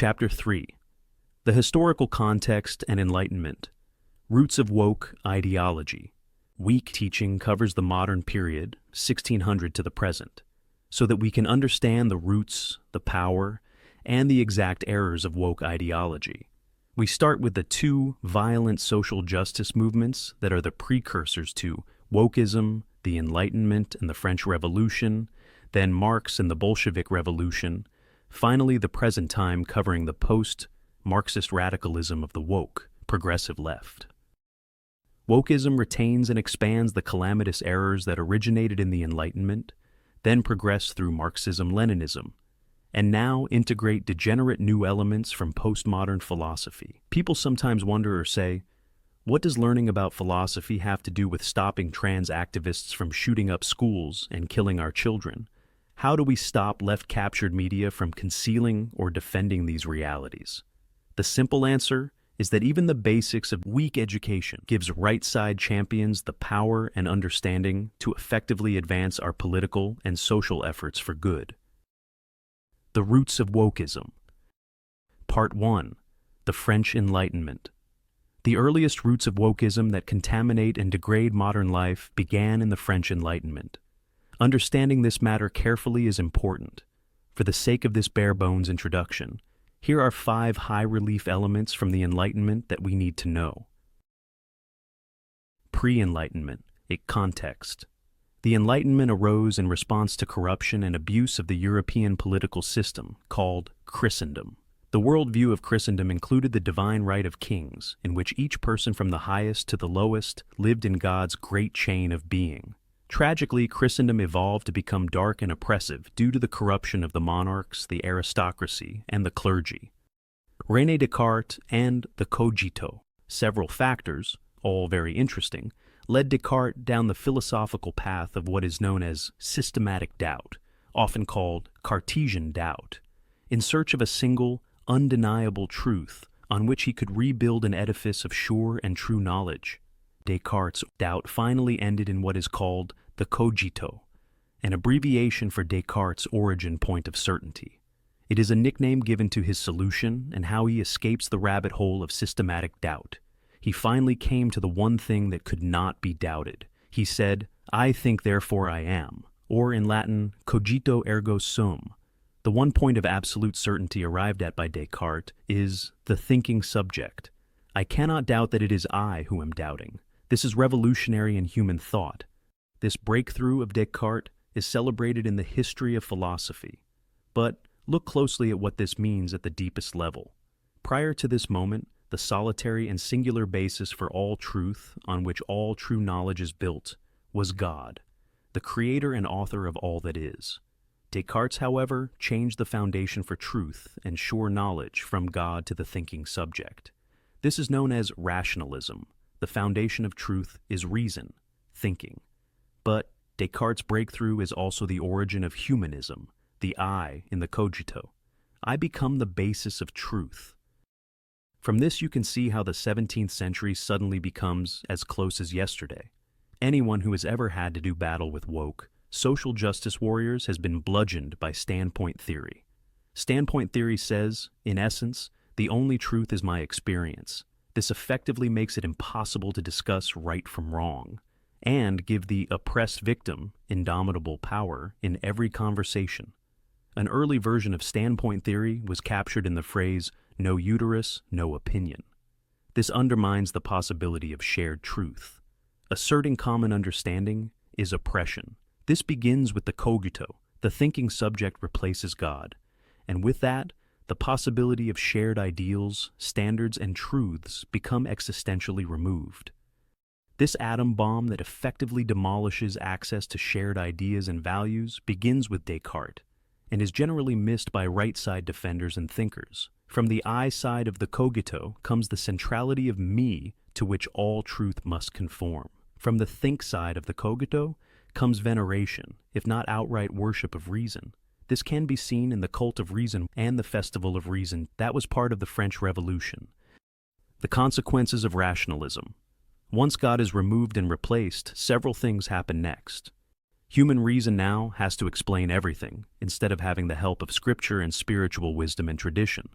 Chapter 3. The Historical Context and Enlightenment. Roots of Woke Ideology. Weak teaching covers the modern period, 1600 to the present, so that we can understand the roots, the power, and the exact errors of woke ideology. We start with the two violent social justice movements that are the precursors to wokeism, the Enlightenment and the French Revolution, then Marx and the Bolshevik Revolution, finally the present time covering the post-Marxist radicalism of the woke, progressive left. Wokeism retains and expands the calamitous errors that originated in the Enlightenment, then progressed through Marxism-Leninism, and now integrate degenerate new elements from postmodern philosophy. People sometimes wonder or say, what does learning about philosophy have to do with stopping trans activists from shooting up schools and killing our children? How do we stop left-captured media from concealing or defending these realities? The simple answer is that even the basics of weak education gives right-side champions the power and understanding to effectively advance our political and social efforts for good. The Roots of Wokeism. Part 1. The French Enlightenment. The earliest roots of wokeism that contaminate and degrade modern life began in the French Enlightenment. Understanding this matter carefully is important. For the sake of this bare-bones introduction, here are 5 high-relief elements from the Enlightenment that we need to know. Pre-Enlightenment, a context. The Enlightenment arose in response to corruption and abuse of the European political system, called Christendom. The worldview of Christendom included the divine right of kings, in which each person from the highest to the lowest lived in God's great chain of being. Tragically, Christendom evolved to become dark and oppressive due to the corruption of the monarchs, the aristocracy, and the clergy. René Descartes and the cogito, several factors, all very interesting, led Descartes down the philosophical path of what is known as systematic doubt, often called Cartesian doubt, in search of a single, undeniable truth on which he could rebuild an edifice of sure and true knowledge. Descartes' doubt finally ended in what is called the cogito, an abbreviation for Descartes' origin point of certainty. It is a nickname given to his solution and how he escapes the rabbit hole of systematic doubt. He finally came to the one thing that could not be doubted. He said, "I think, therefore I am," or in Latin, cogito ergo sum. The one point of absolute certainty arrived at by Descartes is the thinking subject. I cannot doubt that it is I who am doubting. This is revolutionary in human thought. This breakthrough of Descartes is celebrated in the history of philosophy. But look closely at what this means at the deepest level. Prior to this moment, the solitary and singular basis for all truth, on which all true knowledge is built, was God, the creator and author of all that is. Descartes, however, changed the foundation for truth and sure knowledge from God to the thinking subject. This is known as rationalism. The foundation of truth is reason, thinking. But Descartes' breakthrough is also the origin of humanism, the I in the cogito. I become the basis of truth. From this you can see how the 17th century suddenly becomes as close as yesterday. Anyone who has ever had to do battle with woke, social justice warriors has been bludgeoned by standpoint theory. Standpoint theory says, in essence, the only truth is my experience. This effectively makes it impossible to discuss right from wrong and give the oppressed victim indomitable power in every conversation. An early version of standpoint theory was captured in the phrase, "no uterus, no opinion." This undermines the possibility of shared truth. Asserting common understanding is oppression. This begins with the cogito. The thinking subject replaces God, and with that, the possibility of shared ideals, standards, and truths become existentially removed. This atom bomb that effectively demolishes access to shared ideas and values begins with Descartes, and is generally missed by right-side defenders and thinkers. From the I side of the cogito comes the centrality of me to which all truth must conform. From the think side of the cogito comes veneration, if not outright worship of reason. This can be seen in the cult of reason and the festival of reason that was part of the French Revolution. The consequences of rationalism. Once God is removed and replaced, several things happen next. Human reason now has to explain everything, instead of having the help of scripture and spiritual wisdom and tradition.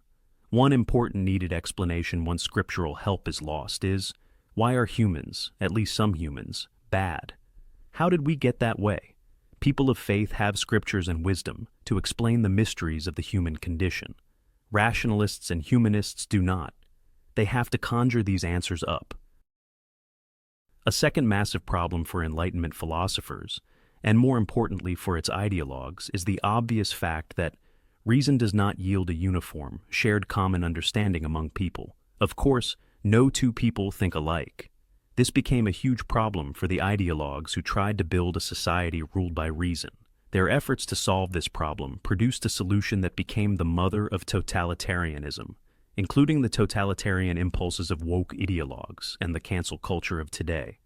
One important needed explanation once scriptural help is lost is, why are humans, at least some humans, bad? How did we get that way? People of faith have scriptures and wisdom to explain the mysteries of the human condition. Rationalists and humanists do not. They have to conjure these answers up. A second massive problem for Enlightenment philosophers, and more importantly for its ideologues, is the obvious fact that reason does not yield a uniform, shared common understanding among people. Of course, no two people think alike. This became a huge problem for the ideologues who tried to build a society ruled by reason. Their efforts to solve this problem produced a solution that became the mother of totalitarianism, including the totalitarian impulses of woke ideologues and the cancel culture of today.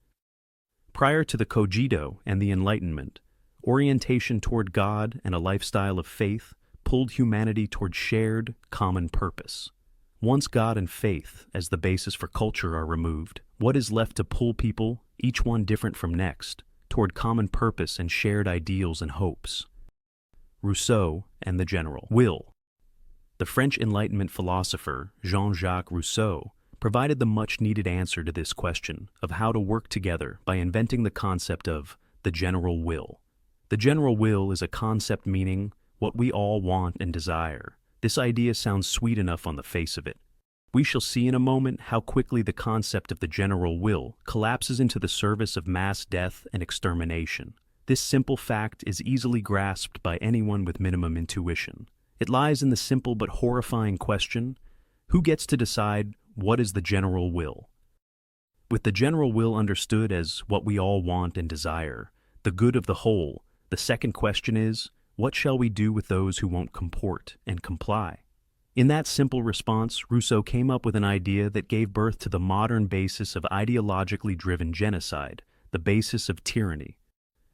Prior to the Cogito and the Enlightenment, orientation toward God and a lifestyle of faith pulled humanity toward shared, common purpose. Once God and faith as the basis for culture are removed, what is left to pull people, each one different from next, toward common purpose and shared ideals and hopes? Rousseau and the general will. The French Enlightenment philosopher Jean-Jacques Rousseau provided the much-needed answer to this question of how to work together by inventing the concept of the general will. The general will is a concept meaning what we all want and desire. This idea sounds sweet enough on the face of it. We shall see in a moment how quickly the concept of the general will collapses into the service of mass death and extermination. This simple fact is easily grasped by anyone with minimum intuition. It lies in the simple but horrifying question, who gets to decide what is the general will? With the general will understood as what we all want and desire, the good of the whole, the second question is, what shall we do with those who won't comport and comply? In that simple response, Rousseau came up with an idea that gave birth to the modern basis of ideologically driven genocide, the basis of tyranny.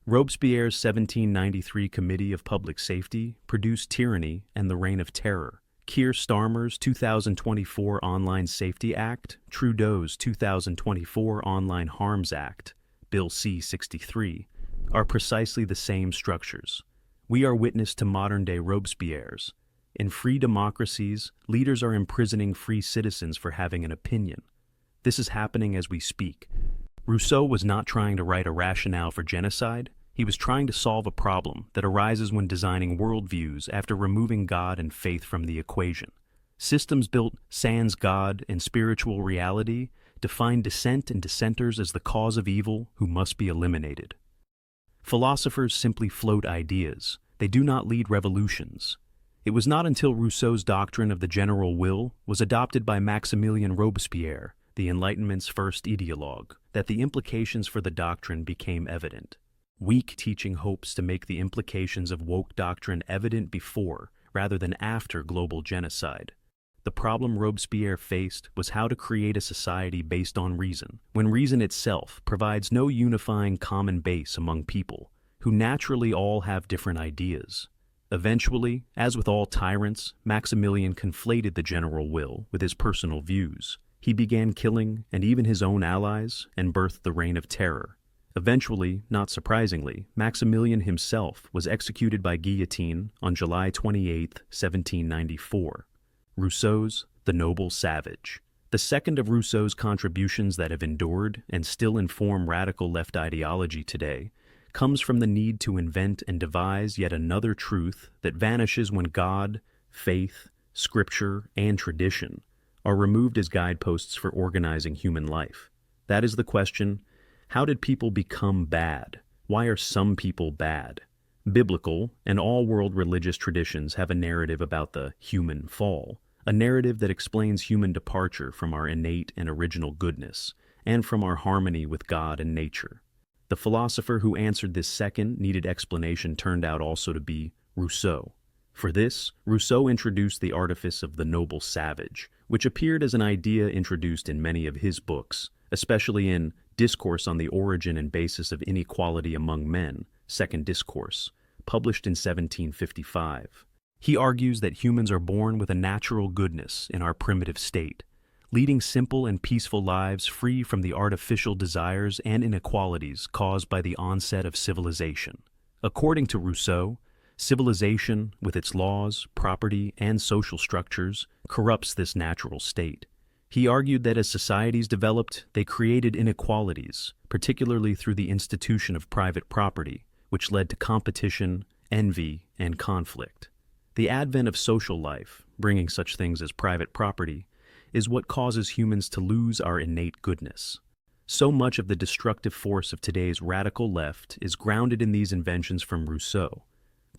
Robespierre's 1793 Committee of Public Safety produced Tyranny and the Reign of Terror. Keir Starmer's 2024 Online Safety Act, Trudeau's 2024 Online Harms Act, Bill C-63, are precisely the same structures. We are witness to modern-day Robespierres. In free democracies, leaders are imprisoning free citizens for having an opinion. This is happening as we speak. Rousseau was not trying to write a rationale for genocide. He was trying to solve a problem that arises when designing worldviews after removing God and faith from the equation. Systems built sans God and spiritual reality define dissent and dissenters as the cause of evil who must be eliminated. Philosophers simply float ideas. They do not lead revolutions. It was not until Rousseau's doctrine of the general will was adopted by Maximilien Robespierre, the Enlightenment's first ideologue, that the implications for the doctrine became evident. Weak teaching hopes to make the implications of woke doctrine evident before, rather than after, global genocide. The problem Robespierre faced was how to create a society based on reason, when reason itself provides no unifying common base among people, who naturally all have different ideas. Eventually, as with all tyrants, Maximilian conflated the general will with his personal views. He began killing, and even his own allies, and birthed the Reign of Terror. Eventually, not surprisingly, Maximilian himself was executed by guillotine on July 28, 1794. Rousseau's The Noble Savage. The second of Rousseau's contributions that have endured and still inform radical left ideology today comes from the need to invent and devise yet another truth that vanishes when God, faith, scripture, and tradition are removed as guideposts for organizing human life. That is the question, how did people become bad? Why are some people bad? Biblical and all world religious traditions have a narrative about the human fall, a narrative that explains human departure from our innate and original goodness, and from our harmony with God and nature. The philosopher who answered this second needed explanation turned out also to be Rousseau. For this, Rousseau introduced the artifice of the noble savage, which appeared as an idea introduced in many of his books, especially in Discourse on the Origin and Basis of Inequality Among Men, Second Discourse, published in 1755. He argues that humans are born with a natural goodness in our primitive state, leading simple and peaceful lives free from the artificial desires and inequalities caused by the onset of civilization. According to Rousseau, Civilization, with its laws, property, and social structures, corrupts this natural state. He argued that as societies developed, they created inequalities, particularly through the institution of private property, which led to competition, envy, and conflict. The advent of social life, bringing such things as private property, is what causes humans to lose our innate goodness. So much of the destructive force of today's radical left is grounded in these inventions from Rousseau.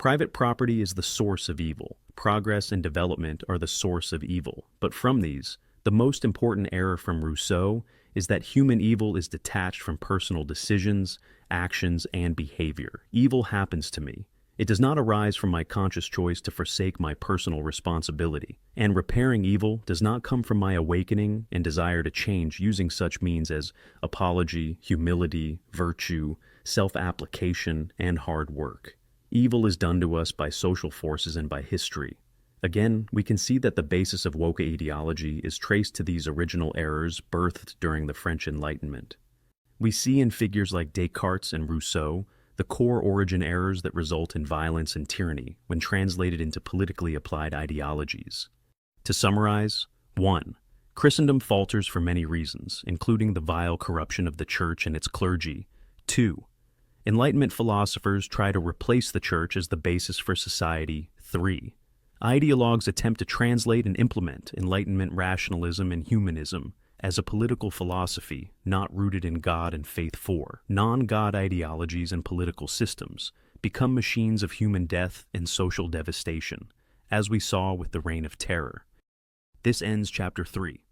Private property is the source of evil. Progress and development are the source of evil. But from these, the most important error from Rousseau is that human evil is detached from personal decisions, actions, and behavior. Evil happens to me. It does not arise from my conscious choice to forsake my personal responsibility. And repairing evil does not come from my awakening and desire to change using such means as apology, humility, virtue, self-application, and hard work. Evil is done to us by social forces and by history. Again, we can see that the basis of woke ideology is traced to these original errors birthed during the French Enlightenment. We see in figures like Descartes and Rousseau the core origin errors that result in violence and tyranny when translated into politically applied ideologies. To summarize, 1. Christendom falters for many reasons, including the vile corruption of the Church and its clergy. 2. Enlightenment philosophers try to replace the Church as the basis for society. 3. Ideologues attempt to translate and implement Enlightenment rationalism and humanism as a political philosophy not rooted in God and faith. 4. Non-God ideologies and political systems become machines of human death and social devastation, as we saw with the Reign of Terror. This ends Chapter 3.